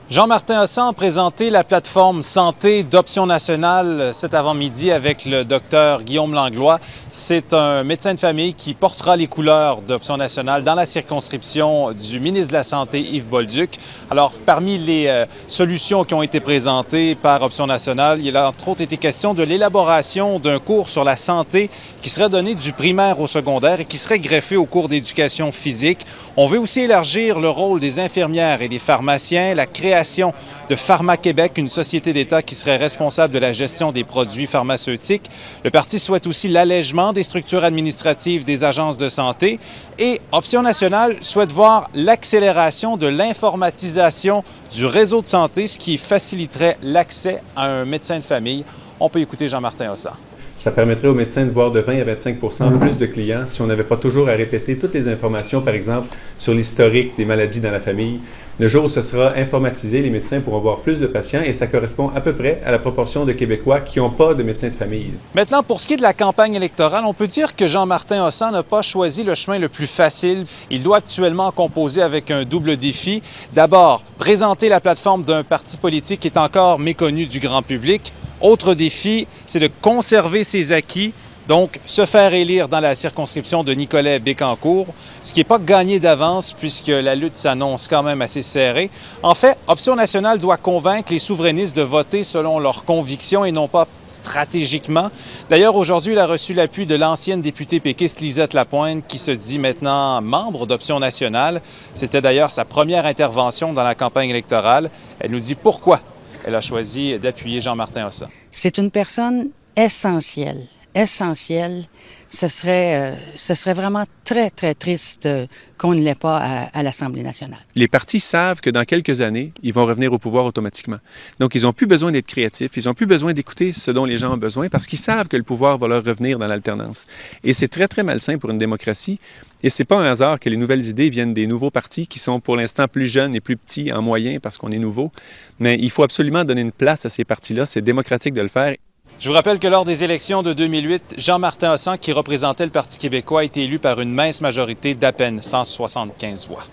Jean-Martin Hossan a présenté la plateforme santé d'Option nationale cet avant-midi avec le docteur Guillaume Langlois. C'est un médecin de famille qui portera les couleurs d'Option nationale dans la circonscription du ministre de la Santé, Yves Bolduc. Alors, parmi les solutions qui ont été présentées par Option nationale, il a entre autres été question de l'élaboration d'un cours sur la santé qui serait donné du primaire au secondaire et qui serait greffé au cours d'éducation physique. On veut aussi élargir le rôle des infirmières et des pharmaciens, la création de Pharma-Québec, une société d'État qui serait responsable de la gestion des produits pharmaceutiques. Le parti souhaite aussi l'allègement des structures administratives des agences de santé et Option nationale souhaite voir l'accélération de l'informatisation du réseau de santé, ce qui faciliterait l'accès à un médecin de famille. On peut écouter Jean-Martin Hossan. Ça permettrait aux médecins de voir de 20 à 25 plus de clients si on n'avait pas toujours à répéter toutes les informations, par exemple, sur l'historique des maladies dans la famille. Le jour où ce sera informatisé, les médecins pourront voir plus de patients et ça correspond à peu près à la proportion de Québécois qui n'ont pas de médecin de famille. Maintenant, pour ce qui est de la campagne électorale, on peut dire que Jean-Martin Hossan n'a pas choisi le chemin le plus facile. Il doit actuellement composer avec un double défi. D'abord, présenter la plateforme d'un parti politique qui est encore méconnu du grand public. Autre défi, c'est de conserver ses acquis, donc se faire élire dans la circonscription de Nicolet-Bécancour, ce qui n'est pas gagné d'avance puisque la lutte s'annonce quand même assez serrée. En fait, Option nationale doit convaincre les souverainistes de voter selon leurs convictions et non pas stratégiquement. D'ailleurs, aujourd'hui, il a reçu l'appui de l'ancienne députée péquiste Lisette Lapointe qui se dit maintenant membre d'Option nationale. C'était d'ailleurs sa première intervention dans la campagne électorale. Elle nous dit pourquoi elle a choisi d'appuyer Jean-Martin Hossan. C'est une personne essentielle. Essentielle. Ce serait vraiment très, très triste qu'on ne l'ait pas à l'Assemblée nationale. Les partis savent que dans quelques années, ils vont revenir au pouvoir automatiquement. Donc, ils n'ont plus besoin d'être créatifs, ils n'ont plus besoin d'écouter ce dont les gens ont besoin parce qu'ils savent que le pouvoir va leur revenir dans l'alternance. Et c'est très, très malsain pour une démocratie. Et c'est pas un hasard que les nouvelles idées viennent des nouveaux partis qui sont pour l'instant plus jeunes et plus petits en moyens parce qu'on est nouveau. Mais il faut absolument donner une place à ces partis-là. C'est démocratique de le faire. Je vous rappelle que lors des élections de 2008, Jean-Martin Hossan, qui représentait le Parti québécois, a été élu par une mince majorité d'à peine 175 voix.